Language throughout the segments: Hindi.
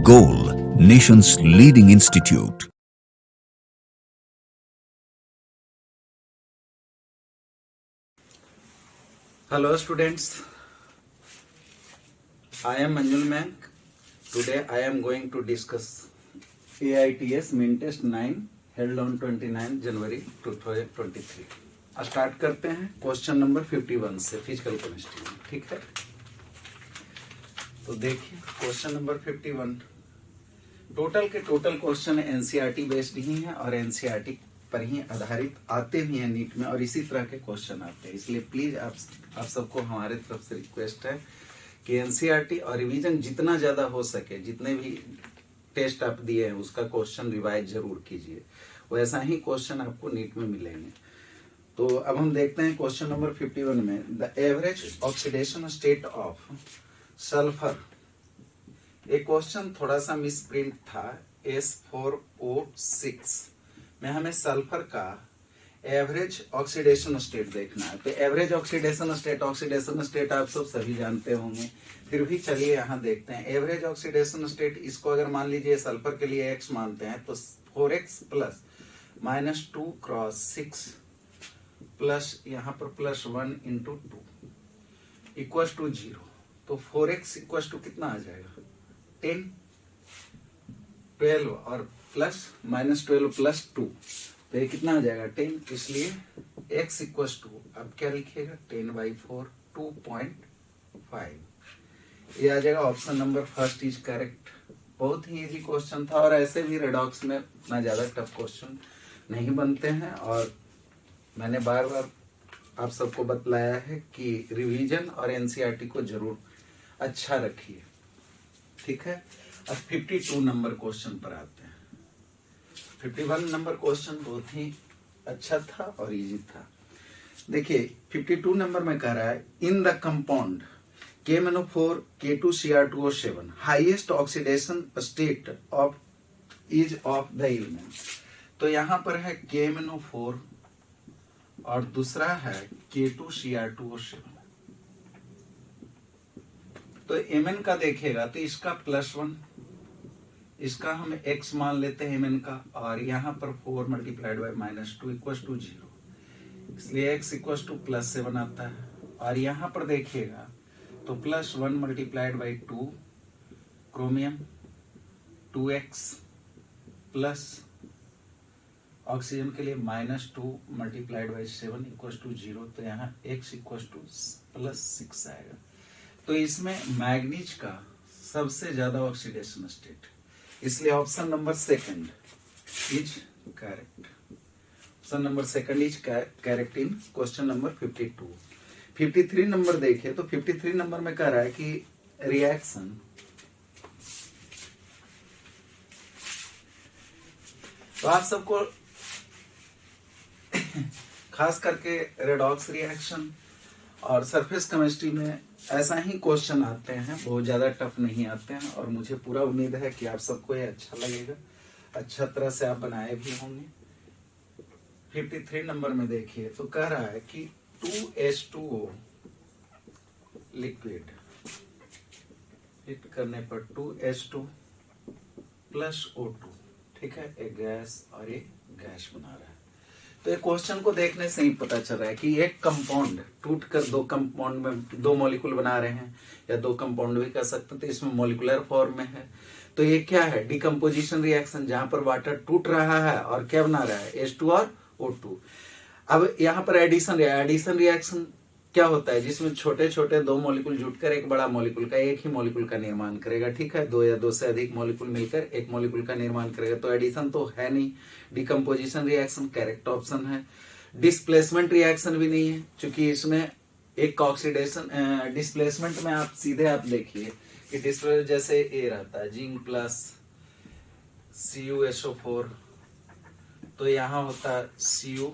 Goal, nation's leading institute. Hello students, I am Manjul Mank. Today I am going to discuss AITS Main Test 9 held on 29 January 2023. Start करते हैं क्वेश्चन नंबर 51 से फिजिकल केमिस्ट्री में, ठीक है। तो देखिए क्वेश्चन नंबर 51 टोटल के टोटल क्वेश्चन एनसीईआरटी बेस्ड ही हैं और एनसीईआरटी पर ही आधारित आते भी हैं नीट में, और इसी तरह के क्वेश्चन आते हैं। इसलिए प्लीज आप सबको हमारे तरफ से रिक्वेस्ट है कि एनसीईआरटी और रिवीजन जितना ज्यादा हो सके, जितने भी टेस्ट आप दिए हैं उसका क्वेश्चन रिवाइज जरूर कीजिए, वैसा ही क्वेश्चन आपको नीट में मिलेंगे। तो अब हम देखते हैं क्वेश्चन नंबर 51 में the average oxidation state of sulphur. एक क्वेश्चन थोड़ा सा मिसप्रिंट था, S4O6 में हमें सल्फर का एवरेज ऑक्सीडेशन स्टेट देखना है। तो एवरेज ऑक्सीडेशन स्टेट आप सब सभी जानते होंगे, फिर भी चलिए यहाँ देखते हैं। एवरेज ऑक्सीडेशन स्टेट इसको अगर मान लीजिए सल्फर के लिए x मानते हैं तो 4x प्लस -2 क्रॉस 6 प्लस यहाँ पर +1 इंटू 2 इक्वल टू 0। तो 4x इक्वल टू कितना आ जाएगा 10, 12 और प्लस -12 प्लस 2, तो ये कितना आ जाएगा 10। इसलिए x इक्वल टू अब क्या लिखिएगा 10/4 2.5, ये आ जाएगा। Option number first is correct. बहुत ही इजी क्वेश्चन था, और ऐसे भी रेडॉक्स में इतना ज्यादा टफ क्वेश्चन नहीं बनते हैं, और मैंने बार बार आप सबको बतलाया है कि रिवीजन और एनसीईआरटी को जरूर अच्छा रखिए, ठीक है। अब 52 नंबर क्वेश्चन पर आते हैं। 51 नंबर क्वेश्चन बहुत ही अच्छा था और इजी था। देखिए 52 नंबर में कह रहा है in the compound KMnO4 K2Cr2O7 highest oxidation state of is of the element. तो यहां पर है KMnO4 और दूसरा है K2Cr2O7। तो Mn का देखेगा तो इसका +1, इसका हम x मान लेते हैं Mn का, और यहाँ पर 4 मल्टीप्लाइड बाई -2 इक्वल टू 0, इसलिए x इक्वल टू +7 आता है। और यहाँ पर देखिएगा तो +1 multiplied by 2 chromium 2x plus oxygen के लिए -2 मल्टीप्लाइड बाई 7 इक्वल टू 0, तो यहाँ x इक्वल टू +6 आएगा। तो इसमें मैग्नीज का सबसे ज्यादा ऑक्सीडेशन स्टेट, इसलिए option number second is correct. Option number second is correct in question number 52। 53 number देखिए तो 53 नंबर में कह रहा है कि रिएक्शन तो आप सबको खास करके रेडॉक्स रिएक्शन और सरफेस केमिस्ट्री में ऐसा ही क्वेश्चन आते हैं, बहुत ज्यादा टफ नहीं आते हैं, और मुझे पूरा उम्मीद है कि आप सबको ये अच्छा लगेगा, अच्छा तरह से आप बनाए भी होंगे। 53 नंबर में देखिए तो कह रहा है कि 2H2O लिक्विड हिट करने पर 2H2 प्लस O2, ठीक है, एक गैस और एक गैस बना रहा है। तो ये क्वेश्चन को देखने से ही पता चल रहा है कि एक कंपाउंड टूट कर दो कंपाउंड में दो मॉलिक्यूल बना रहे हैं, या दो कंपाउंड भी कह सकते हैं, तो इसमें मॉलिक्यूलर फॉर्म में है। तो ये क्या है डिकम्पोजिशन रिएक्शन, जहां पर वाटर टूट रहा है और क्या बना रहा है H2 और O2। अब यहाँ पर एडिशन रिएक्शन क्या होता है, जिसमें छोटे छोटे दो मॉलिक्यूल जुटकर एक बड़ा मॉलिक्यूल का, एक ही मॉलिक्यूल का निर्माण करेगा, ठीक है। दो या दो से अधिक मॉलिक्यूल मिलकर एक मॉलिक्यूल का निर्माण करेगा, तो एडिशन तो है नहीं। डिकम्पोजिशन रिएक्शन करेक्ट ऑप्शन है। डिस्प्लेसमेंट रिएक्शन भी नहीं है, क्योंकि इसमें एक ऑक्सीडेशन डिस्प्लेसमेंट में आप सीधे आप देखिए कि डिस्प्ले जैसे ए रहता है जिंक प्लस CuSO4, तो यहाँ होता है Cu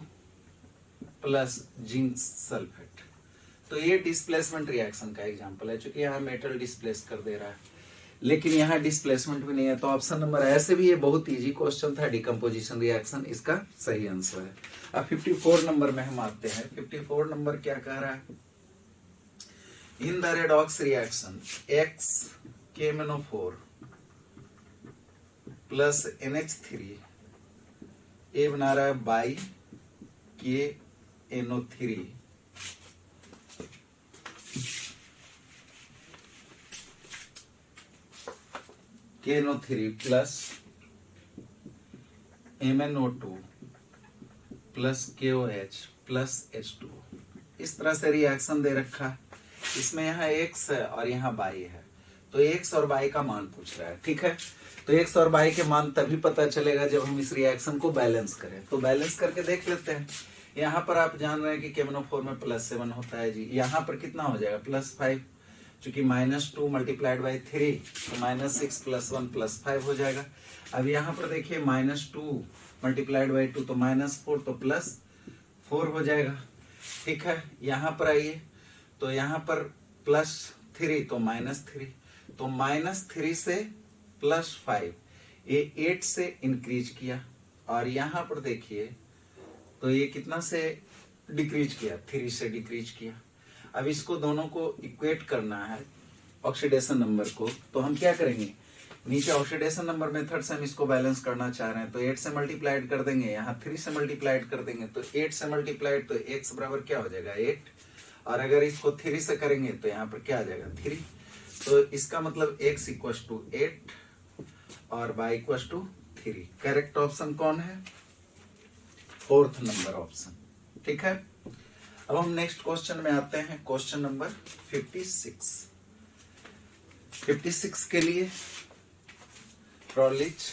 प्लस जिंक सल्फेट। तो ये डिस्प्लेसमेंट रिएक्शन का एग्जांपल है, क्योंकि यहाँ मेटल डिस्प्लेस कर दे रहा है, लेकिन यहाँ डिस्प्लेसमेंट भी नहीं है। तो ऑप्शन नंबर, ऐसे भी ये बहुत इजी क्वेश्चन था, डिकम्पोजिशन रिएक्शन इसका सही आंसर है। अब 54 नंबर में हम आते हैं। 54 नंबर क्या कह रहा है, in the redox reaction X KMnO4 plus NH3 ये बना रहा है by KNO3 KNO3 plus MnO2 plus KOH plus H2। इस तरह से रिएक्शन दे रखा है। इसमें यहाँ X है और यहाँ बाई है, तो X और बाई का मान पूछ रहा है। ठीक है, तो X और बाई के मान तभी पता चलेगा जब हम इस रिएक्शन को बैलेंस करें। तो बैलेंस करके देख लेते हैं। यहाँ पर आप जान रहे हैं कि KMnO4 में +7 होता है जी। यहाँ पर कितना हो जाएगा +5, चूंकि -2 मल्टीप्लाइड बाई 3 तो -6 + 1 +5 हो जाएगा। अब यहाँ पर देखिए -2 मल्टीप्लाइड बाई 2 तो -4 तो +4 हो जाएगा। ठीक है, यहाँ पर आइए तो यहाँ पर +3 तो -3, तो -3 से +5 ये 8 से इंक्रीज किया, और यहाँ पर देखिए तो ये कितना से डिक्रीज किया, 3 से डिक्रीज किया। अब इसको दोनों को इक्वेट करना है ऑक्सीडेशन नंबर को, तो हम क्या करेंगे, नीचे ऑक्सीडेशन नंबर मेथड से हम इसको बैलेंस करना चाह रहे हैं, तो 8 से मल्टीप्लाइड कर देंगे, यहाँ 3 से मल्टीप्लाइड कर देंगे, तो 8 से मल्टीप्लाइड तो x बराबर क्या हो जाएगा 8, और अगर इसको 3 से करेंगे तो यहाँ पर क्या आ जाएगा 3। तो इसका मतलब x = 8 और y = 3। करेक्ट ऑप्शन कौन है, 4th नंबर ऑप्शन। ठीक है, अब हम नेक्स्ट क्वेश्चन में आते हैं, क्वेश्चन नंबर 56। 56 के लिए फ्रॉलिच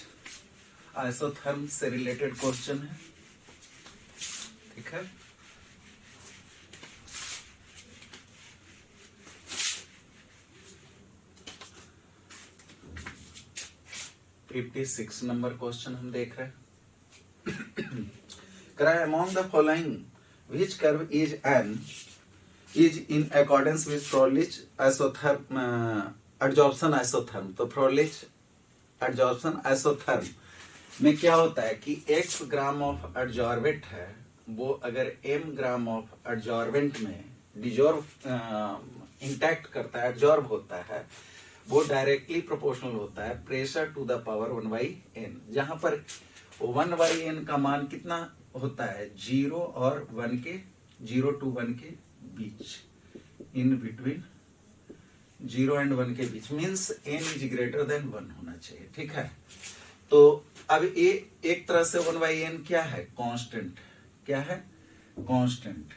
आइसोथर्म से रिलेटेड क्वेश्चन है। ठीक है, $56 नंबर क्वेश्चन हम देख रहे हैं। करा among the following which curve is in accordance with Froelich isotherm adsorption isotherm। तो Froelich adsorption isotherm में क्या होता है कि x ग्राम ऑफ एडजॉर्बेंट है, वो अगर m ग्राम ऑफ एडजॉर्बेंट में डिजॉर्ब इंटैक्ट करता है, एडजॉर्ब होता है, वो डायरेक्टली प्रोपोर्शनल होता है pressure to the power 1/n, जहां पर 1/n का मान कितना होता है 0 और 1 के 0 to 1 के बीच, इन बिटवीन 0 and 1 के बीच, means n is greater than 1 होना चाहिए। ठीक है, तो अब ये एक तरह से 1/n क्या है, कांस्टेंट। क्या है, कांस्टेंट।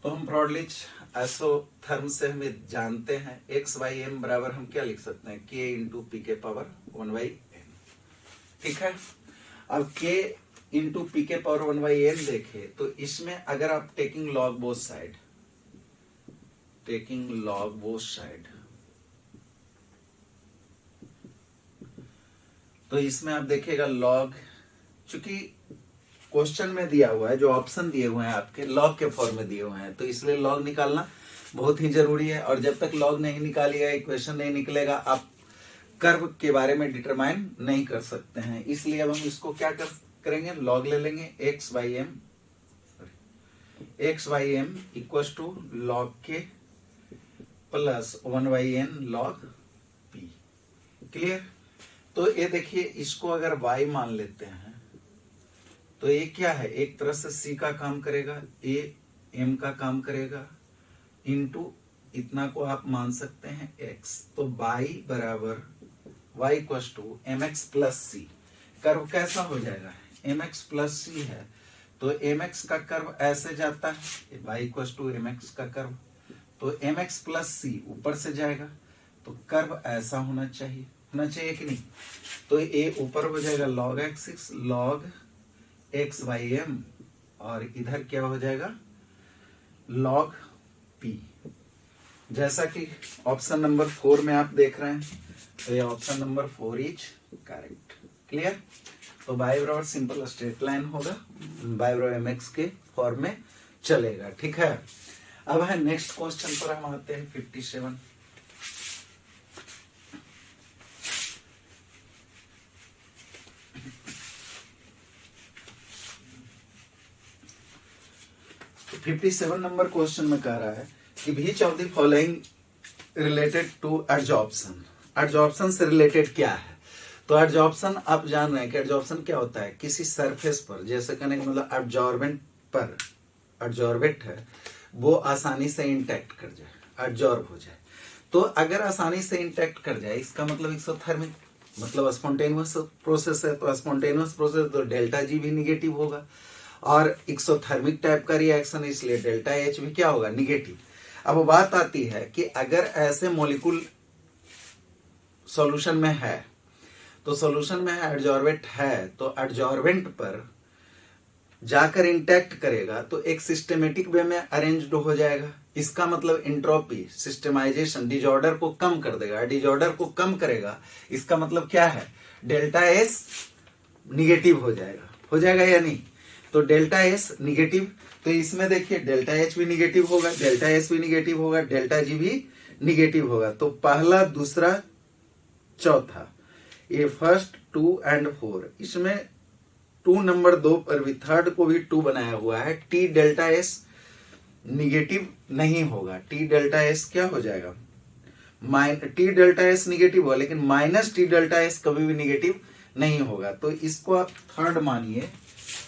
तो हम ब्रॉडलिच आइसोथर्म से हमें जानते हैं x/m बराबर हम क्या लिख सकते हैं, k × p के पावर 1/n। ठीक है, अब k × p के पावर 1/n देखे तो इसमें अगर आप टेकिंग लॉग बोथ साइड, तो इसमें आप देखिएगा लॉग, चूंकि क्वेश्चन में दिया हुआ है, जो ऑप्शन दिए हुए हैं आपके लॉग के फॉर्म में दिए हुए हैं, तो इसलिए लॉग निकालना बहुत ही जरूरी है। और जब तक लॉग नहीं निकालिएगा, इक्वेशन नहीं निकलेगा, आप कर्व के बारे में डिटरमाइन नहीं कर सकते हैं। इसलिए अब हम इसको क्या करेंगे, लॉग ले लेंगे x/m equal to log k plus 1/n log p। Clear. तो ये देखिए, इसको अगर y मान लेते हैं तो ये क्या है, एक तरह से c का काम करेगा, a m का काम करेगा, इनटू इतना को आप मान सकते हैं x। तो y बराबर y equal to mx plus c। Curve कैसा हो जाएगा, mx प्लस c है, तो mx का कर्व ऐसे जाता है, y इक्वल टू mx का कर्व, तो mx प्लस c ऊपर से जाएगा, तो कर्व ऐसा होना चाहिए कि नहीं। तो ये ऊपर हो जाएगा log x log x/m, और इधर क्या हो जाएगा log p। जैसा कि ऑप्शन नंबर 4 में आप देख रहे हैं, तो ये option number 4 is correct. Clear. तो y बराबर सिंपल स्ट्रेट लाइन होगा, y बराबर mx के फॉर्म में चलेगा। ठीक है, अब है नेक्स्ट क्वेश्चन पर हम आते हैं 57। तो 57 नंबर क्वेश्चन में कह रहा है कि which of the following related to adsorption। Adsorption से रिलेटेड क्या है? तो एडजॉर्प्शन आप जान रहे हैं कि एडजॉर्प्शन क्या होता है, किसी सरफेस पर, जैसे कहने का मतलब एब्जॉर्बेंट पर, एब्जॉर्बेंट है वो आसानी से इंटैक्ट कर जाए, एब्जॉर्ब हो जाए। तो अगर आसानी से इंटैक्ट कर जाए इसका मतलब एक्सोथर्मिक, मतलब स्पॉन्टेनियस प्रोसेस है, तो स्पॉन्टेनियस प्रोसेस तो डेल्टा जी भी निगेटिव होगा, और एक्सोथर्मिक टाइप का रिएक्शन इसलिए डेल्टा एच भी क्या होगा, निगेटिव। अब बात आती है कि अगर ऐसे मॉलिक्यूल सॉल्यूशन में है, तो सॉल्यूशन में एडजॉर्बेंट है तो एडजॉर्बेंट पर जाकर इंटैक्ट करेगा तो एक सिस्टेमेटिक वे में अरेंज्ड हो जाएगा। इसका मतलब इंट्रोपी सिस्टमाइजेशन डिजॉर्डर को कम कर देगा, डिजॉर्डर को कम करेगा, इसका मतलब क्या है, डेल्टा एस निगेटिव हो जाएगा या नहीं? तो डेल्टा एस निगेटिव, तो इसमें देखिए डेल्टा एच भी निगेटिव होगा, डेल्टा एस भी निगेटिव होगा, डेल्टा जी भी निगेटिव होगा। तो पहला, दूसरा, चौथा, ये फर्स्ट 2 and 4, इसमें 2 नंबर 2 पर भी, थर्ड को भी 2 बनाया हुआ है। टी डेल्टा एस निगेटिव नहीं होगा, टी डेल्टा एस क्या हो जाएगा, टी डेल्टा एस निगेटिव होगा, लेकिन माइनस टी डेल्टा एस कभी भी निगेटिव नहीं होगा। तो इसको आप थर्ड मानिए,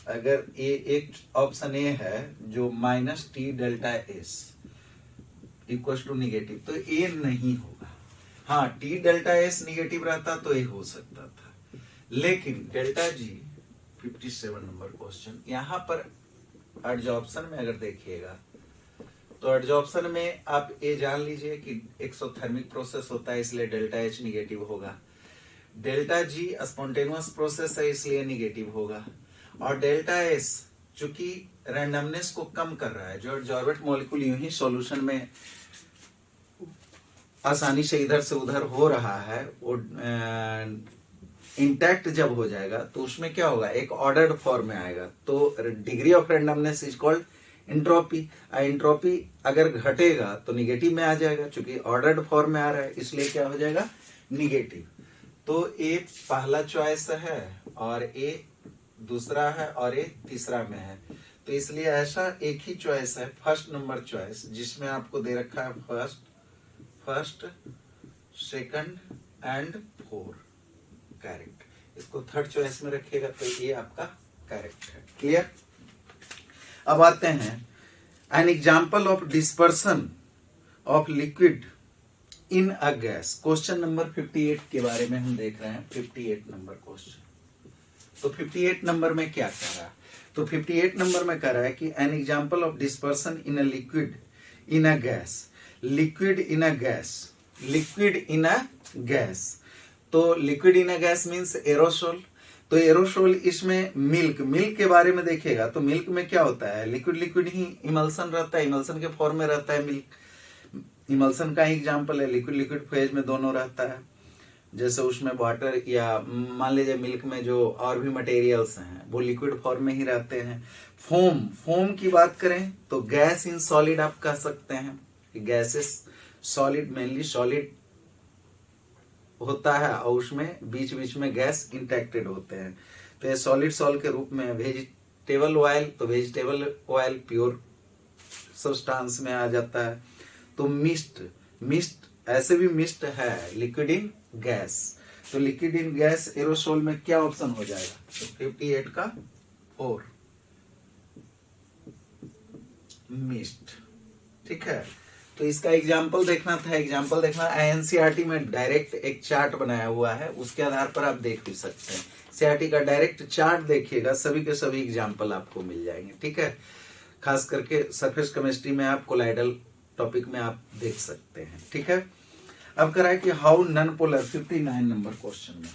अगर ये एक ऑप्शन ए है जो minus T delta S equal to negative, तो ये नहीं होगा। हाँ, टी डेल्टा एस निगेटिव रहता तो ये हो सकता था, लेकिन डेल्टा जी 57 नंबर क्वेश्चन, यहाँ पर एडजॉर्प्शन में अगर देखिएगा तो एडजॉर्प्शन में आप ये जान लीजिए कि एक्सोथर्मिक प्रोसेस होता है इसलिए डेल्टा एच निगेटिव होगा, डेल्टा जी स्पॉन्टेनियस प्रोसेस है इसलिए निगेटिव होगा, और डेल्टा एस चूंकि रैंडमनेस को कम कर रहा है, जो एडजॉर्बेंट मॉलिक्यूल यूं ही सॉल्यूशन में आसानी से इधर से उधर हो रहा है, वो इंटैक्ट जब हो जाएगा तो उसमें क्या होगा, एक ऑर्डर्ड फॉर्म में आएगा। तो degree of randomness is called entropy. Entropy अगर घटेगा तो निगेटिव में आ जाएगा, क्योंकि ऑर्डर्ड फॉर्म में आ रहा है इसलिए क्या हो जाएगा, निगेटिव। तो ए पहला चॉइस है और ए दूसरा है और ए तीसरा में है, तो इसलिए ऐसा एक ही चॉइस है, फर्स्ट नंबर चॉइस, जिसमें आपको दे रखा है फर्स्ट, सेकंड एंड 4 करेक्ट। इसको थर्ड चॉइस में रखिएगा तो ये आपका करेक्ट है। क्लियर? अब आते हैं N example of dispersion of liquid in a gas. Question number 58 के बारे में हम देख रहे हैं, 58 नंबर क्वेश्चन। तो 58 नंबर में क्या कह रहा है, तो 58 नंबर में कह रहा है कि an example of dispersion in a liquid in a gas, liquid in a gas, liquid in a gas. तो liquid in a gas means aerosol, तो एरोसोल इसमें मिल्क, मिल्क के बारे में देखिएगा तो मिल्क में क्या होता है, लिक्विड लिक्विड ही इमल्सन रहता है, इमल्सन के फॉर्म में रहता है मिल्क, इमल्सन का ही एग्जाम्पल है, लिक्विड लिक्विड फेज में दोनों रहता है। जैसे उसमें वाटर या मान लीजिए मिल्क में जो और भी मटेरियल्स हैं वो लिक्विड फॉर्म में ही रहते हैं। फोम, फोम की बात करें तो गैस इन सॉलिड आप कह सकते हैं, गैसेस सॉलिड मेनली सॉलिड होता है और उसमें बीच बीच में गैस इंटैक्टेड होते हैं, तो ये सॉलिड सॉल के रूप में। वेजिटेबल ऑयल, तो वेजिटेबल ऑयल प्योर सब्सटेंस में आ जाता है। तो मिस्ट, मिस्ट ऐसे भी मिस्ट है लिक्विड इन गैस, तो लिक्विड इन गैस एरोसोल में क्या ऑप्शन हो जाएगा, तो 58 का 4 मिस्ट। ठीक है, तो इसका एग्जाम्पल देखना था, एग्जाम्पल देखना एनसीईआरटी में डायरेक्ट एक चार्ट बनाया हुआ है, उसके आधार पर आप देख भी सकते हैं। सीईआरटी का डायरेक्ट चार्ट देखिएगा, सभी के सभी एग्जाम्पल आपको मिल जाएंगे। ठीक है, खास करके सरफेस केमिस्ट्री में आप कोलाइडल टॉपिक में आप देख सकते हैं। ठीक है, अब करा है कि how non polar, 59 number question में,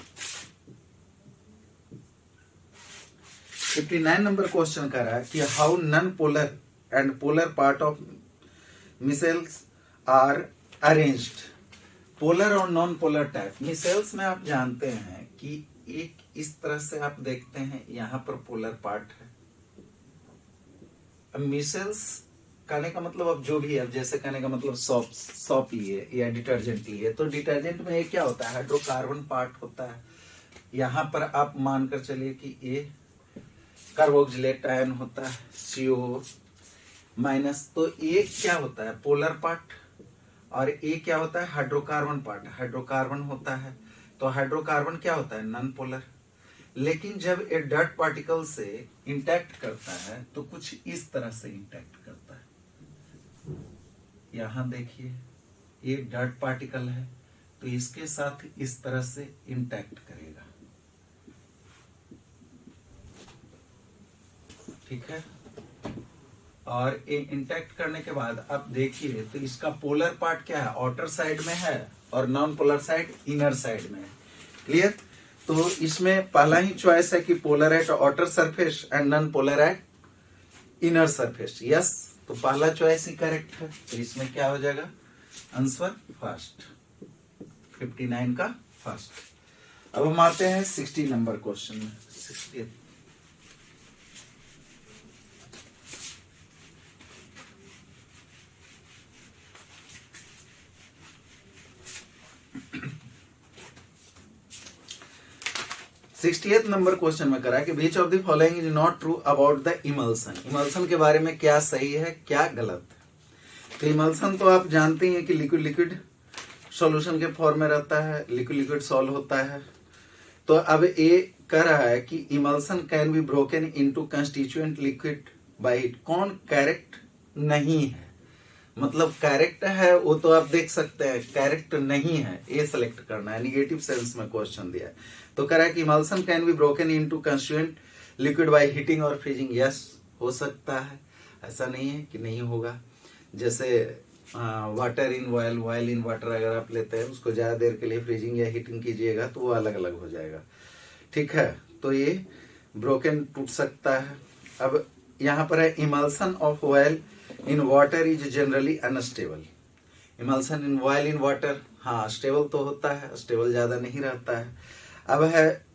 59 नंबर क्वेश्चन कर रहा है कि how non polar and polar part of micelles are arranged. Polar और नॉन पोलर टाइप मिसेल्स में आप जानते हैं कि एक इस तरह से आप देखते हैं, यहां पर पोलर पार्ट है। अब मिसेल्स कहने का मतलब अब जो भी है, अब जैसे कहने का मतलब सॉप लिए या डिटर्जेंट लिए, तो डिटर्जेंट में ये क्या होता है, हाइड्रोकार्बन पार्ट होता है। यहां पर आप मानकर चलिए कि ये कार्बोक्सिलेट आयन होता है, CO- तो ये क्या होता है, पोलर पार्ट, और ये क्या होता है, हाइड्रोकार्बन पार्ट, हाइड्रोकार्बन होता है। तो हाइड्रोकार्बन क्या होता है, नॉन पोलर। लेकिन जब ये डर्ट पार्टिकल से इंटैक्ट करता है तो कुछ इस तरह से इंटैक्ट करता है। यहां देखिए ये डर्ट पार्टिकल है तो इसके साथ इस तरह से इंटैक्ट करेगा, ठीक है। और ये इंटैक्ट करने के बाद आप देखिए तो इसका पोलर पार्ट क्या है, आउटर साइड में है और non polar side inner side में है। क्लियर। तो इसमें पहला ही चॉइस है कि polar eight outer surface and non polar eight inner surface. Yes, तो पहला चॉइस ही करेक्ट है। तो इसमें क्या हो जाएगा, आंसर फर्स्ट, 59 का फर्स्ट। अब हम आते हैं 60 नंबर क्वेश्चन में। 60 68th नंबर क्वेश्चन में करा कि which of the following is not true about the emulsion. Emulsion के बारे में क्या सही है क्या गलत है। तो इमल्सन तो आप जानते ही हैं कि लिक्विड लिक्विड सॉल्यूशन के फॉर्म में रहता है, लिक्विड लिक्विड सॉल्व होता है। तो अब ये कह रहा है कि emulsion can be broken into constituent liquid bye it. कौन करेक्ट नहीं है, मतलब करेक्ट है वो तो आप देख सकते हैं, करेक्ट नहीं है ये सिलेक्ट करना है। निगेटिव सेंस में क्वेश्चन दिया है। तो कह रहा है कि emulsion can be broken into constituent liquid by heating और फ्रीजिंग। यस, हो सकता है, ऐसा नहीं है कि नहीं होगा। जैसे water in oil, oil in water अगर आप लेते हैं उसको ज्यादा देर के लिए फ्रीजिंग या हीटिंग कीजिएगा तो वो अलग अलग हो जाएगा, ठीक है। तो ये ब्रोकन टूट सकता है। अब यहाँ पर है emulsion of oil in water is generally unstable. Emulsion in oil in water, हाँ स्टेबल तो होता है, स्टेबल ज्यादा नहीं रहता है। अब है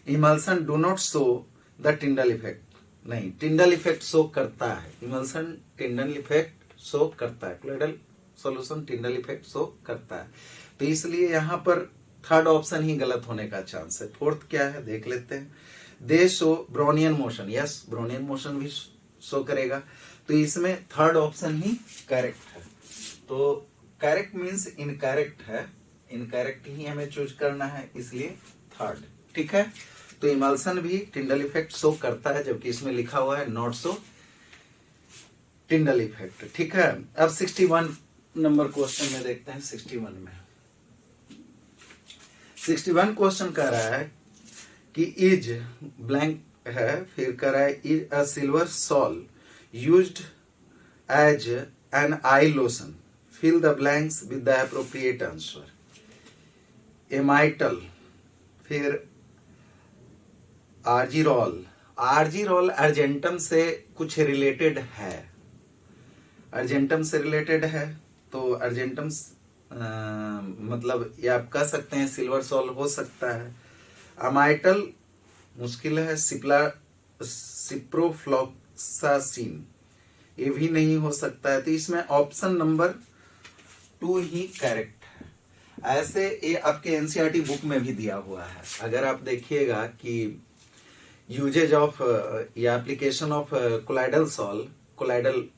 emulsion do not show the Tyndall effect. नहीं, टिंडल इफेक्ट शो करता है। इमल्सन टिंडल इफेक्ट शो करता है, क्लोइडल सॉल्यूशन टिंडल इफेक्ट शो करता है। तो इसलिए यहाँ पर थर्ड ऑप्शन ही गलत होने का चांस है। फोर्थ क्या है देख लेते हैं। दे show Brownian motion. Yes, Brownian motion भी शो करेगा। तो इसमें थर्ड ऑप्शन ही करेक्ट है। तो करेक्ट मीन्स इनकरेक्ट है, इनकरेक्ट ही हमें चूज करना है, इसलिए थर्ड, ठीक है। तो इमल्सन भी टिंडल इफेक्ट शो करता है, जबकि इसमें लिखा हुआ है नॉट शो टिंडल इफेक्ट, ठीक है। अब 61 नंबर क्वेश्चन में देखते हैं। 61 में 61 क्वेश्चन कह रहा है कि इज ब्लैंक है, फिर कह रहा है is a silver sol used as an eye lotion, fill the blanks with the appropriate answer। Amytal, फिर आर्जिरोल। आर्जिरोल अर्जेंटम से कुछ रिलेटेड है, अर्जेंटम से रिलेटेड है। तो अर्जेंटम मतलब ये आप कह सकते हैं सिल्वर सॉल हो सकता है। अमाइटल मुश्किल है। सिप्रोफ्लॉक्सासिन ये भी नहीं हो सकता है। तो इसमें ऑप्शन नंबर 2 ही करेक्ट है। ऐसे ये आपके एनसीईआरटी बुक में भी दिया हुआ है। अगर आप देखिएगा कि यूजेज ऑफ या application of colloidal sol, colloidal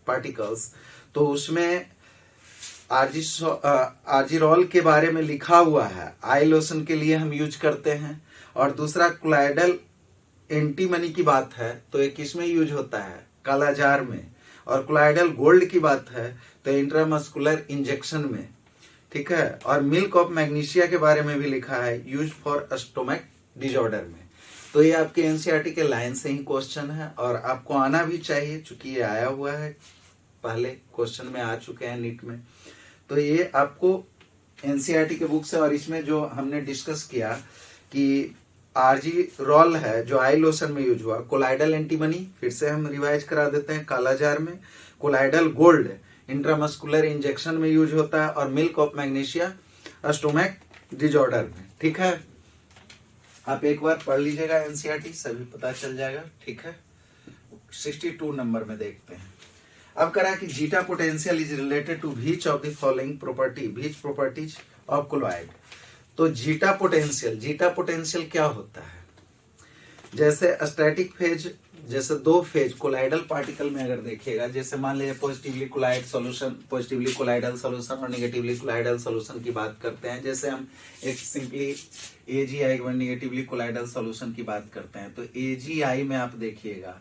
particles, तो उसमें आर्जिरोल के बारे में लिखा हुआ है। आई लोशन के लिए हम यूज करते हैं। और दूसरा कोलाइडल एंटीमनी की बात है तो ये किसमें यूज होता है, कालाजार में। और कोलाइडल गोल्ड की बात है तो इंट्रामस्कुलर इंजेक्शन में, ठीक है। और मिल्क ऑफ मैग्नीशिया के बारे में भी लिखा है यूज फॉर स्टोमक डिजॉर्डर में। तो ये आपके एनसीईआरटी के लाइन से ही क्वेश्चन है और आपको आना भी चाहिए, चूंकि ये आया हुआ है, पहले क्वेश्चन में आ चुके हैं नीट में। तो ये आपको एनसीईआरटी के बुक से, और इसमें जो हमने डिस्कस किया कि आर्जिरोल है जो आई लोशन में यूज हुआ, कोलाइडल एंटीमनी फिर से हम रिवाइज करा देते हैं कालाजार में, कोलाइडल गोल्ड इंट्रामस्कुलर इंजेक्शन में यूज होता है, और milk of magnesia stomach disorder में, ठीक है। आप एक बार पढ़ लीजिएगा एनसीईआरटी, सभी पता चल जाएगा, ठीक है। 62 नंबर में देखते हैं। अब करा कि zeta potential is related to which of the following property, which properties of colloid. तो जीटा पोटेंशियल क्या होता है, जैसे स्टैटिक फेज जैसे दो फेज कोलाइडल पार्टिकल में अगर देखिएगा, जैसे मान लीजिए positively colloid solution, positively colloidal solution और नेगेटिवली कोलाइडल सॉल्यूशन की बात करते हैं। जैसे हम एक simply AgI negatively colloidal solution की बात करते हैं, तो AgI में आप देखिएगा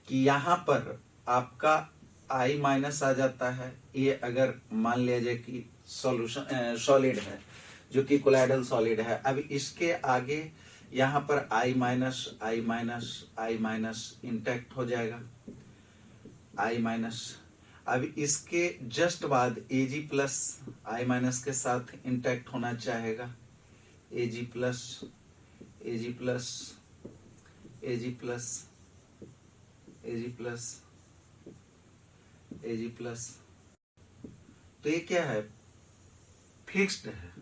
कि यहाँ पर आपका I माइनस आ जाता है। ये अगर मान लीजिए कि सॉल्यूशन सॉलिड है जो कि कोलाइडल सॉलिड है, अब इसके आगे यहाँ पर I माइनस इंटैक्ट हो जाएगा, I माइनस। अब इसके जस्ट बाद Ag प्लस I माइनस के साथ इंटैक्ट होना चाहेगा, Ag plus Ag plus Ag plus Ag plus Ag plus. तो ये क्या है, फिक्स्ड है,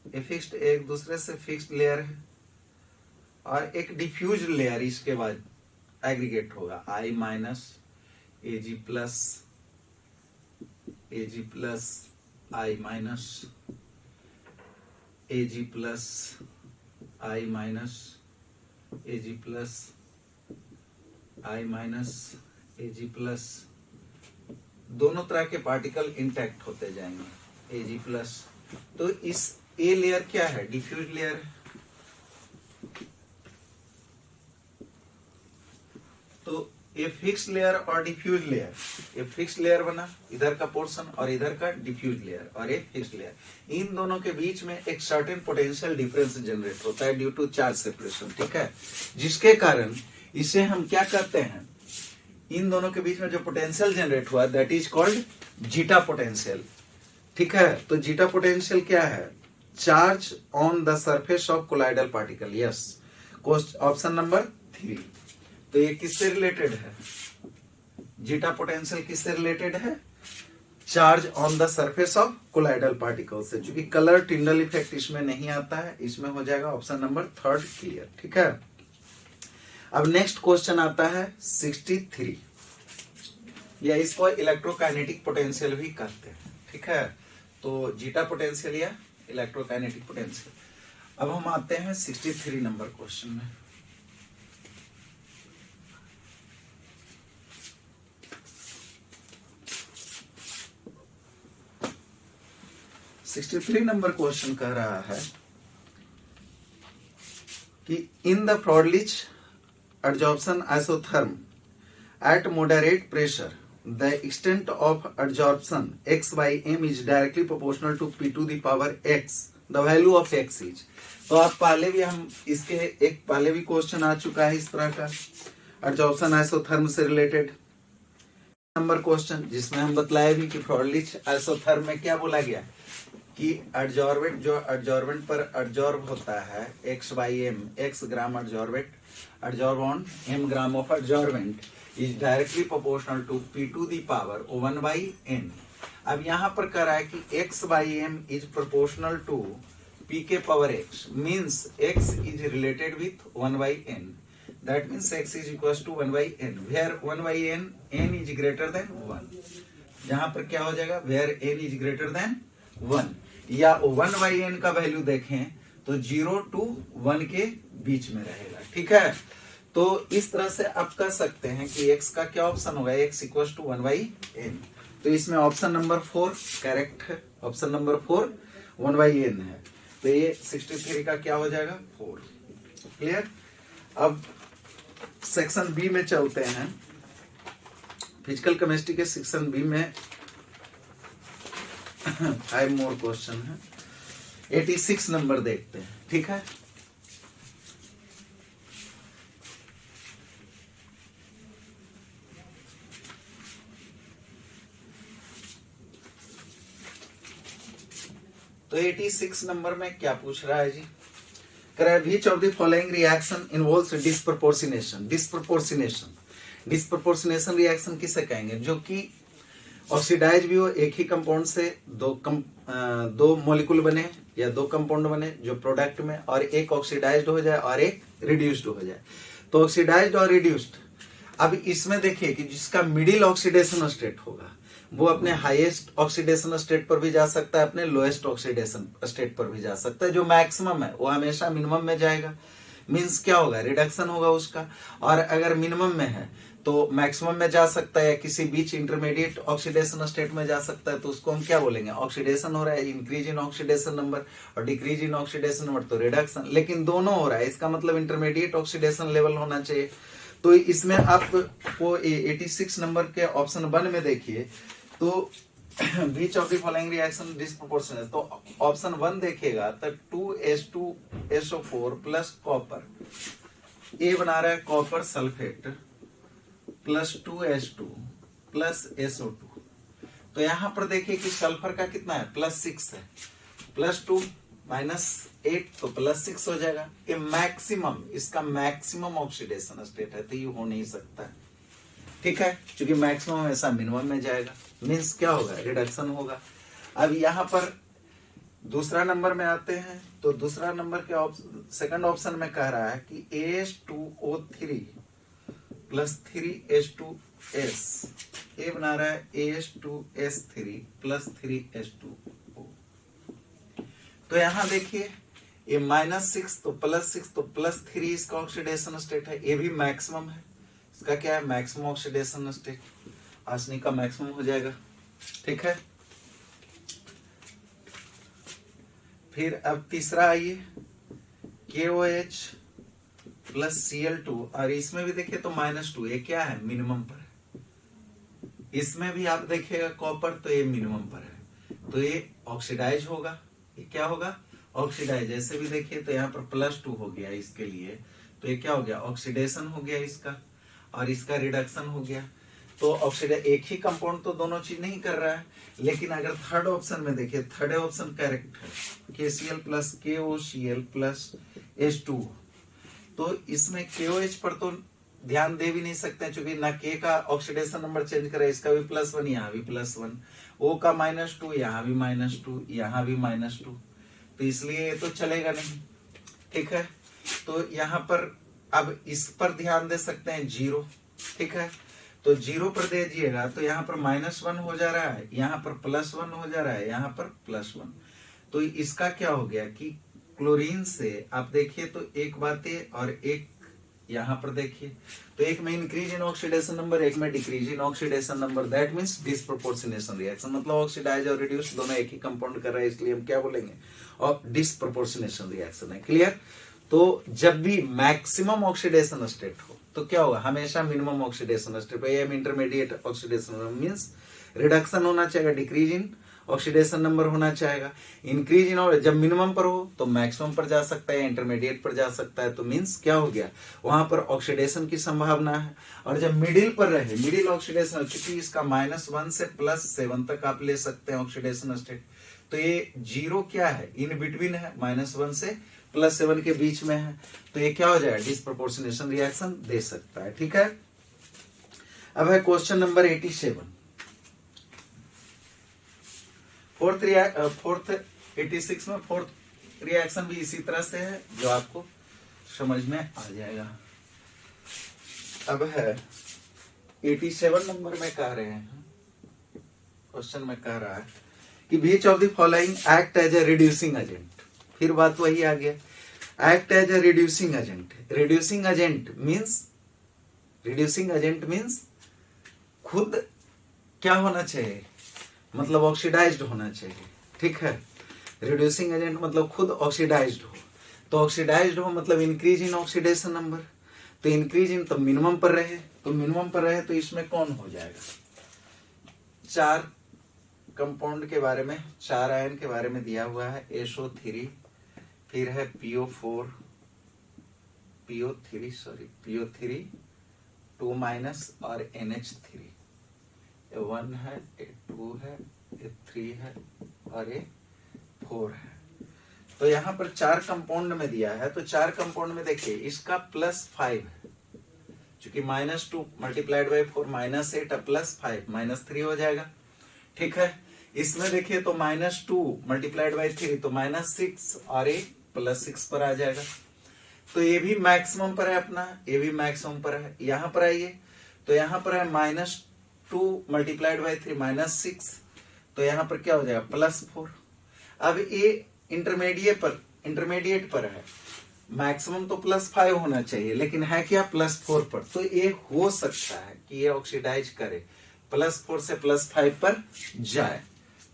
ये फिक्स्ड एक दूसरे से फिक्स्ड लेयर है और एक डिफ्यूज लेयर इसके बाद एग्रीगेट होगा, I minus Ag plus I minus Ag plus I minus Ag plus I minus Ag plus. दोनों तरह के पार्टिकल इंटैक्ट होते जाएंगे, Ag प्लस। तो इस ए लेयर क्या है, डिफ्यूज लेयर है। तो ये फिक्स लेयर और डिफ्यूज लेयर, ये फिक्स लेयर बना इधर का पोर्शन और इधर का डिफ्यूज लेयर और एक फिक्स लेयर, इन दोनों के बीच में एक सर्टेन पोटेंशियल डिफरेंस जनरेट होता है ड्यू टू चार्ज सेपरेशन, ठीक है। जिसके कारण इसे हम क्या कहते हैं, इन दोनों के बीच में जो पोटेंशियल जनरेट हुआ that is called zeta potential, ठीक है। तो जीटा पोटेंशियल क्या है, charge on the surface of colloidal particle, yes, option number 3। तो ये किससे रिलेटेड है, जीटा पोटेंशियल किससे रिलेटेड है, charge on the surface of colloidal particle से। चूंकि कलर टिंडल इफेक्ट इसमें नहीं आता है, इसमें हो जाएगा ऑप्शन नंबर 3 क्लियर, ठीक है। अब नेक्स्ट क्वेश्चन आता है 63, या इसको इलेक्ट्रोकाइनेटिक पोटेंशियल भी कहते हैं, ठीक है। तो जीटा पोटेंशियल या इलेक्ट्रोकाइनेटिक पोटेंशियल। अब हम आते हैं 63 नंबर क्वेश्चन में। (63) नंबर क्वेश्चन कह रहा है कि in the Freundlich adsorption isotherm at moderate pressure the extent of adsorption x by m is directly proportional to p to the power x, the value of x is। तो आप पहले भी हम इसके एक पहले भी क्वेश्चन आ चुका है इस तरह का एडजॉर्प्शन आइसोथर्म से रिलेटेड नंबर क्वेश्चन, जिसमें हम बतलाए भी कि फ्रॉडलिच आइसोथर्म में क्या बोला गया कि एडजॉर्बेंट जो एडजॉर्बेंट पर एडजॉर्ब होता है x by m, x gram adsorbent adsorb on m gram of adsorbent is directly proportional to p to the power 1 by n। अब यहाँ पर कह रहा है कि x by m is proportional to p के power x, means x is related with 1 by n, that means x is equals to 1 by n, where 1 by n is greater than 1। यहाँ पर क्या हो जाएगा, where n is greater than 1, या 1 by n का वैल्यू देखें तो 0 to 1 के बीच में रहेगा, ठीक है। तो इस तरह से आप कह सकते हैं कि x का क्या ऑप्शन होगा, x equal to 1 by n। तो इसमें ऑप्शन नंबर 4 करेक्ट है, ऑप्शन नंबर 4 1 बाई n है। तो ये 63 का क्या हो जाएगा, 4 क्लियर। अब सेक्शन बी में चलते हैं, फिजिकल केमिस्ट्री के सेक्शन बी में 5 मोर क्वेश्चन है। 86 नंबर देखते हैं, ठीक है। तो 86 नंबर में क्या पूछ रहा है जी, कह रहा है which of the following reaction involves disproportionation. Disproportionation reaction किसे कहेंगे, जो कि ऑक्सीडाइज भी हो, एक ही कंपाउंड से दो मॉलिक्यूल बने या दो कंपाउंड बने जो प्रोडक्ट में, और एक ऑक्सीडाइज्ड हो जाए और एक रिड्यूस्ड हो जाए। तो ऑक्सीडाइज्ड और रिड्यूस्ड, अब इसमें देखिए कि जिसका मिडिल ऑक्सीडेशन स्टेट होगा वो अपने हाईएस्ट ऑक्सीडेशन स्टेट पर भी जा सकता है, अपने लोएस्ट ऑक्सीडेशन स्टेट पर भी जा सकता है। जो मैक्सिमम है वो हमेशा मिनिमम में जाएगा, मीन्स क्या होगा, रिडक्शन होगा उसका। और अगर मिनिमम में है तो मैक्सिमम में जा सकता है, किसी बीच इंटरमीडिएट ऑक्सीडेशन स्टेट में जा सकता है, तो उसको हम क्या बोलेंगे, ऑक्सीडेशन हो रहा है, इंक्रीज इन ऑक्सीडेशन नंबर और डिक्रीज इन ऑक्सीडेशन नंबर तो रिडक्शन, लेकिन दोनों हो रहा है, इसका मतलब इंटरमीडिएट ऑक्सीडेशन लेवल होना चाहिए। तो इसमें आपको 86 नंबर के ऑप्शन 1 में देखिए तो बीच ऑफ द फॉलोइंग रिएक्शन डिस्प्रोपोर्शनल, तो ऑप्शन 1 देखिएगा तो 2H2SO4 प्लस कॉपर, ए बना रहा है copper sulphate plus 2H2 plus SO2। तो यहां पर देखिए कि सल्फर का कितना है, +6 है, +2 -8 तो +6 हो जाएगा। ये मैक्सिमम, इसका मैक्सिमम ऑक्सीडेशन स्टेट है, तो ये हो नहीं सकता, ठीक है, क्योंकि मैक्सिमम ऐसा मिनिमम में जाएगा, मीन्स क्या होगा, रिडक्शन होगा। अब यहां पर दूसरा नंबर में आते हैं, तो दूसरा नंबर के सेकंड ऑप्शन में कह रहा है कि AH2O3 प्लस 3H2S, ये बना रहा है AH2S3 प्लस 3H2O। तो यहां देखिए ये -6 तो +6 तो +3 इसका ऑक्सीडेशन स्टेट है, ये भी मैक्सिमम है, इसका क्या है, मैक्सिमम ऑक्सीडेशन स्टेट, आर्सेनिक का मैक्सिमम हो जाएगा, ठीक है। फिर अब तीसरा आइए KOH प्लस Cl2, और इसमें भी देखिए तो -2, ये क्या है, मिनिमम पर है। इसमें भी आप देखिएगा कॉपर, तो ये मिनिमम पर है, तो ये ऑक्सीडाइज होगा, ये क्या होगा, ऑक्सीडाइज। ऐसे भी देखिए तो यहाँ पर +2 हो गया इसके लिए, तो ये क्या हो गया, ऑक्सीडेशन हो गया इसका, और इसका रिडक्शन हो गया। तो ऑक्सीडाइज एक ही कंपाउंड तो दोनों चीज नहीं कर रहा है, लेकिन अगर थर्ड ऑप्शन में देखिए, थर्ड ऑप्शन करेक्ट है, KCl plus KOCl plus H2, तो इसमें KOH पर तो ध्यान दे भी नहीं सकते, क्योंकि ना K का ऑक्सीडेशन नंबर चेंज करे, इसका भी +1, यहाँ भी +1, O का -2, यहाँ भी -2, यहाँ भी -2, तो इसलिए ये तो चलेगा नहीं, ठीक है। तो यहाँ पर अब इस पर ध्यान दे सकते हैं 0, ठीक है, तो 0 पर दे दिएगा तो यहाँ पर -1 हो जा रहा है, यहाँ पर +1 हो जा रहा है, यहाँ पर +1, तो इसका क्या हो गया कि क्लोरीन से आप देखिए तो एक बात है, और एक यहाँ पर देखिए तो एक में इंक्रीज इन ऑक्सीडेशन नंबर, एक में decrease in oxidation number, that means disproportionation reaction, मतलब ऑक्सीडाइज और रिड्यूस दोनों एक ही कंपाउंड कर रहा है, इसलिए हम क्या बोलेंगे, और डिस्प्रोपोर्शनेशन रिएक्शन है, क्लियर। तो जब भी मैक्सिमम ऑक्सीडेशन स्टेट हो तो क्या होगा, हमेशा मिनिमम ऑक्सीडेशन स्टेट पे, इंटरमीडिएट ऑक्सीडेशन मींस रिडक्शन होना चाहिए, डिक्रीज इन ऑक्सीडेशन नंबर होना चाहेगा, इंक्रीज इन, और जब मिनिमम पर हो तो मैक्सिमम पर जा सकता है, इंटरमीडिएट पर जा सकता है, तो मींस क्या हो गया, वहां पर ऑक्सीडेशन की संभावना है। और जब मिडिल पर रहे, मिडिल ऑक्सीडेशन, चूंकि इसका -1 से +7 तक आप ले सकते हैं ऑक्सीडेशन स्टेट, तो ये 0 क्या है, इन बिटवीन है, -1 से +7 के बीच में है, तो ये क्या हो जाएगा, डिस्प्रोपोर्शनेशन रिएक्शन दे सकता है, ठीक है। अब है क्वेश्चन नंबर 87, फोर्थ 86 में फोर्थ रिएक्शन भी इसी तरह से है, जो आपको समझ में आ जाएगा। अब है 87 नंबर में कह रहे हैं, क्वेश्चन में कह रहा है कि which of the following act as a reducing agent, फिर बात वही आ गया, act as a reducing agent. Reducing agent means खुद क्या होना चाहिए, मतलब ऑक्सीडाइज्ड होना चाहिए, ठीक है। रिड्यूसिंग एजेंट मतलब खुद ऑक्सीडाइज्ड हो, तो ऑक्सीडाइज्ड हो मतलब इंक्रीज इन ऑक्सीडेशन नंबर, तो इंक्रीज इन तो मिनिमम पर रहे, तो मिनिमम पर रहे तो इसमें कौन हो जाएगा, 4 कंपाउंड के बारे में, 4 आयन के बारे में दिया हुआ है, SO3, फिर है PO3 2 माइनस और NH3, 1 है, 2 है, 3 है और 4 है। तो यहाँ पर 4 कंपाउंड में दिया है, तो 4 कंपाउंड में देखिए इसका +5 है, चूंकि -2 मल्टीप्लाइड बाई 4 -8 +5 -3 हो जाएगा, ठीक है। इसमें देखिए तो -2 मल्टीप्लाइड बाई 3 तो -6 और ये +6 पर आ जाएगा, तो ये भी मैक्सिमम पर है अपना, ये भी मैक्सिमम पर है। यहाँ पर आइए तो यहाँ पर है -2 मल्टीप्लाइड बाई 3 -6, तो यहाँ पर क्या हो जाएगा +4। अब ये इंटरमीडिएट पर है, मैक्सिमम तो +5 होना चाहिए, लेकिन है क्या +4 पर, तो ये हो सकता है कि ये ऑक्सीडाइज करे, +4 से +5 पर जाए,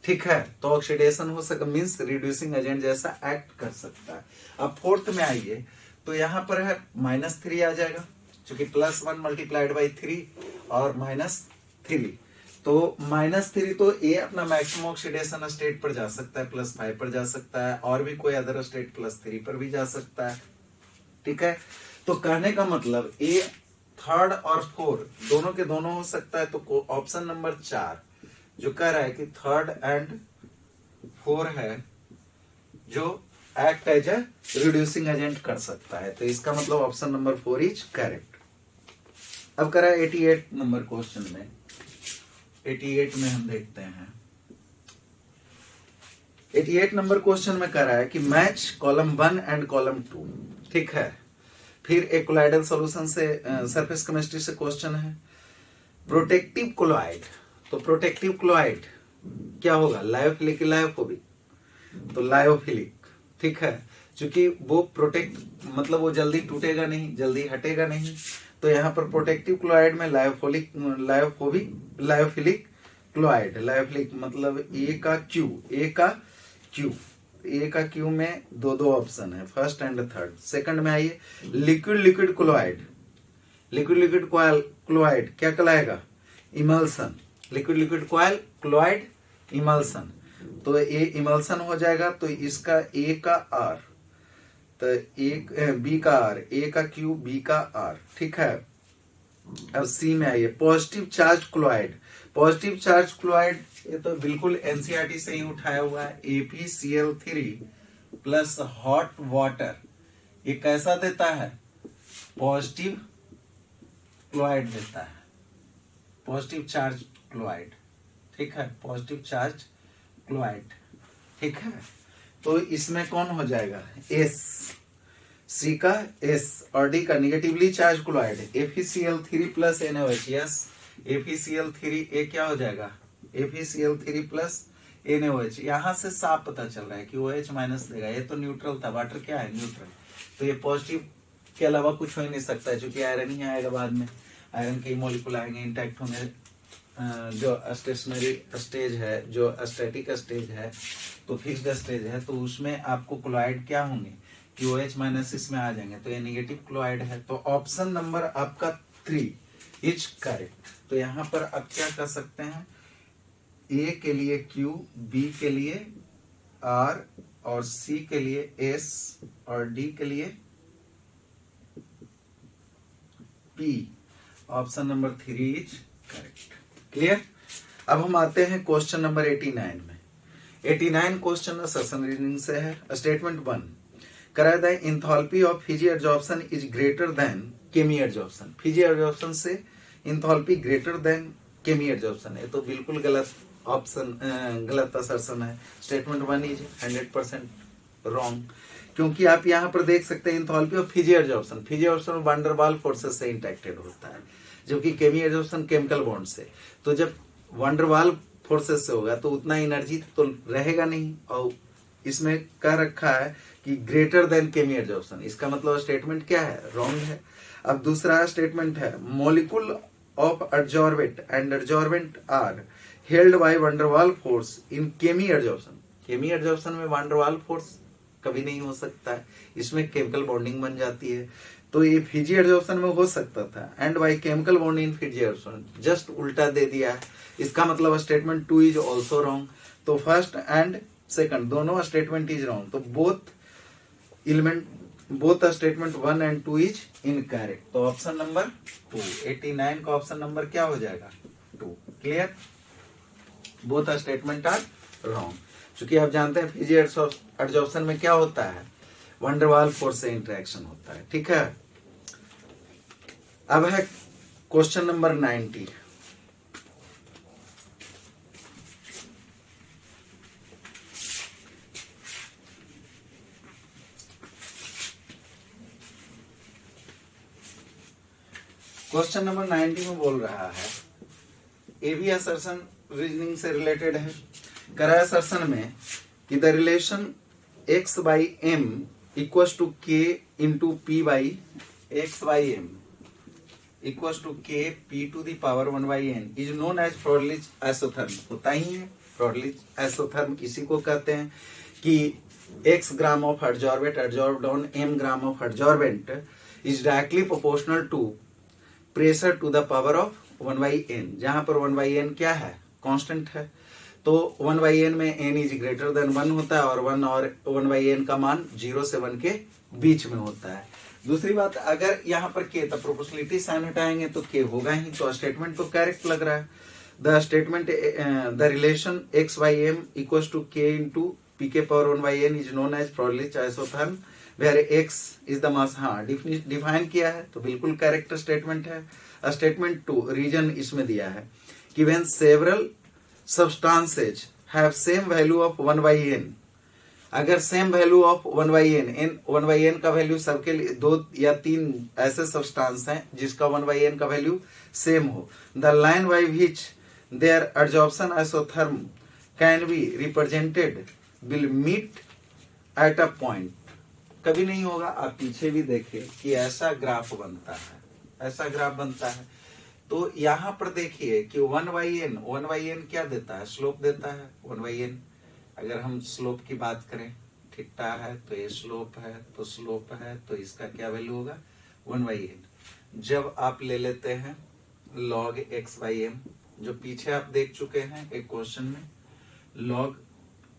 ठीक है। तो ऑक्सीडेशन हो सके मीन्स रिड्यूसिंग एजेंट जैसा एक्ट कर सकता है। अब फोर्थ में आइए, तो यहां पर है -3 आ जाएगा, क्योंकि +1 मल्टीप्लाइड बाई 3 और -3, तो -3, तो ये अपना मैक्सिमम ऑक्सीडेशन स्टेट पर जा सकता है, +5 पर जा सकता है, और भी कोई अदर स्टेट +3 पर भी जा सकता है, ठीक है। तो कहने का मतलब ए 3rd और 4 दोनों के दोनों हो सकता है। तो ऑप्शन नंबर 4 जो कह रहा है कि 3rd एंड 4 है जो act as a reducing agent कर सकता है, तो इसका मतलब ऑप्शन नंबर 4 इज करेक्ट। अब करा 88 नंबर क्वेश्चन में, 88 में हम देखते हैं, 88 नंबर क्वेश्चन में कह रहा है कि मैच कॉलम 1 एंड कॉलम 2, ठीक है। फिर एक कोलाइडल सॉल्यूशन से सरफेस केमिस्ट्री से क्वेश्चन है, प्रोटेक्टिव क्लोराइड, तो प्रोटेक्टिव क्लोराइड क्या होगा, लायोफिलिक लायोफोबिक, तो लायोफिलिक, ठीक है, क्योंकि वो प्रोटेक्ट मतलब वो जल्दी टूटेगा नहीं, जल्दी हटेगा नहीं, तो यहाँ पर प्रोटेक्टिव क्लोराइड में लायोफोबिक लायोफिलिक क्लोराइड, लायोफिलिक मतलब ए का क्यू में दो ऑप्शन है, फर्स्ट एंड थर्ड। सेकंड में आइए लिक्विड क्लोराइड क्या कहलाएगा, इमल्सन, लिक्विड क्लोराइड इमल्सन, तो ये इमल्सन हो जाएगा, तो इसका ए का आर, तो एक बी का आर, ए का क्यू बी का आर, ठीक है। अब सी में आइए, पॉजिटिव चार्ज क्लोराइड, ये तो बिल्कुल एनसीईआरटी से ही उठाया हुआ है, ApCl3 प्लस हॉट वाटर, ये कैसा देता है, पॉजिटिव क्लोराइड देता है, पॉजिटिव चार्ज क्लोराइड, ठीक है, पॉजिटिव चार्ज क्लोराइड, ठीक है। तो इसमें कौन हो जाएगा, एस, सी का एस और डी का negatively charge chloride, FeCl3 plus NaOH, yes, FeCl3 ये क्या हो जाएगा, FeCl3 प्लस NaOH, यहां से साफ पता चल रहा है कि OH माइनस देगा, ये तो न्यूट्रल था, वाटर क्या है, न्यूट्रल, तो ये पॉजिटिव के अलावा कुछ हो ही नहीं सकता है, क्योंकि आयरन ही आएगा बाद में, आयरन के मॉलिक्यूल आएंगे, इंटैक्ट होंगे, जो स्टेशनरी स्टेज है, जो स्टैटिक स्टेज है, तो फिक्स्ड स्टेज है, तो उसमें आपको क्लोराइड क्या होंगे कि OH माइनस इसमें आ जाएंगे, तो ये नेगेटिव क्लोराइड है, तो ऑप्शन नंबर आपका 3 इज करेक्ट। तो यहां पर आप क्या कर सकते हैं, ए के लिए Q, बी के लिए R और सी के लिए S और डी के लिए P, option number 3 is correct. Clear. अब हम आते हैं क्वेश्चन नंबर 89 में। 89 क्वेश्चन असर्शन रीजनिंग से है। स्टेटमेंट 1 करा the enthalpy of physi adsorption is greater than chemi adsorption. Physi adsorption से enthalpy greater than chemi adsorption, ये तो बिल्कुल गलत ऑप्शन, गलत असर्शन है। स्टेटमेंट 1 इज 100% रॉन्ग, क्योंकि आप यहाँ पर देख सकते हैं enthalpy of physi adsorption, physi adsorption van der Waals forces से इंटरेक्टेड होता है, जबकि केमी एडजॉर्प्शन केमिकल बॉन्ड से। तो जब वैन डर वाल्स फोर्सेस से होगा तो उतना एनर्जी तो रहेगा नहीं, और इसमें कह रखा है कि ग्रेटर देन केमी एडजॉर्प्शन, इसका मतलब स्टेटमेंट क्या है, रॉन्ग है। अब दूसरा स्टेटमेंट है molecule of adsorbent and adsorbent are held by van der Waals force in chemi adsorption. केमी एडजॉर्प्शन में वैन डर वाल्स फोर्स कभी नहीं हो सकता है, इसमें केमिकल बॉन्डिंग बन जाती है, तो ये फिजी एडजॉर्प्शन में हो सकता था। And by chemical bond in physi adsorption, just उल्टा दे दिया है, इसका मतलब स्टेटमेंट 2 इज ऑल्सो रॉन्ग। तो फर्स्ट एंड सेकंड दोनों स्टेटमेंट इज रॉन्ग, तो both statement 1 and 2 is incorrect. तो ऑप्शन नंबर 2, 89 का ऑप्शन नंबर क्या हो जाएगा, 2। Clear. Both statement are wrong, क्योंकि आप जानते हैं फिजी एडजॉर्प्शन में क्या होता है, वैन डर वाल्स फोर्स से इंटरेक्शन होता है, ठीक है। अब है क्वेश्चन नंबर 90। क्वेश्चन नंबर 90 में बोल रहा है, ये भी असर्शन रीजनिंग से रिलेटेड है। करा असर्शन में कि the relation x by m equals to K into P by X by M equals to K P to the power 1 by N is known as Freundlich isotherm. होता ही है फ्रॉडलिच आइसोथर्म, इसी को कहते हैं कि x gram of adsorbate adsorbed on m gram of adsorbent is directly proportional to pressure to the power of 1 by n, जहां पर 1 by n क्या है, कांस्टेंट है। तो 1 by n में n इज ग्रेटर देन 1 होता है और 1 by n का मान 0 से 1 के बीच में होता है। दूसरी बात, अगर यहाँ पर k तो प्रोपोर्शनलिटी साइन हटाएंगे तो k होगा ही, तो स्टेटमेंट तो करेक्ट लग रहा है। The statement the relation x by m equals to k into p के power 1 by n is known as Freundlich isotherm where x is the mass. हाँ, डिफाइन किया है तो बिल्कुल करेक्ट स्टेटमेंट है। स्टेटमेंट 2 रीजन इसमें दिया है कि when several substances have same value of 1 by n, अगर same value of 1 by n 1 by n का वैल्यू सबके लिए 2 या 3 ऐसे सब्सटेंस हैं जिसका 1 by n का वैल्यू सेम हो, the line by which their adsorption isotherm can be represented will meet at a point. कभी नहीं होगा, आप पीछे भी देखिए कि ऐसा ग्राफ बनता है, ऐसा ग्राफ बनता है। तो यहां पर देखिए कि 1 by n क्या देता है, स्लोप देता है 1 by n। अगर हम स्लोप की बात करें, थीटा है तो ये स्लोप है, तो स्लोप है तो इसका क्या वैल्यू होगा 1 by n। जब आप ले लेते हैं log x by m, जो पीछे आप देख चुके हैं एक क्वेश्चन में, log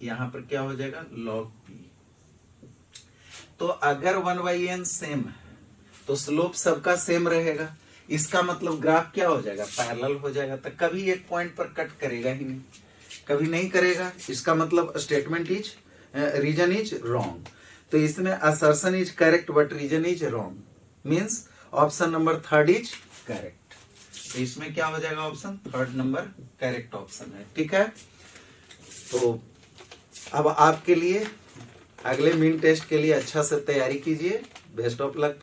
यहां पर क्या हो जाएगा log p। तो अगर 1 by n सेम है तो स्लोप सबका सेम रहेगा, इसका मतलब ग्राफ क्या हो जाएगा, पैरेलल हो जाएगा। तो कभी एक पॉइंट पर कट करेगा ही नहीं, कभी नहीं करेगा। इसका मतलब statement is reason is wrong. तो इसमें assertion is correct but reason is wrong, means option number 3 is correct. तो इसमें क्या हो जाएगा, ऑप्शन 3 नंबर करेक्ट ऑप्शन है। ठीक है, तो अब आपके लिए अगले मीन टेस्ट के लिए अच्छा से तैयारी कीजिए। Best of luck.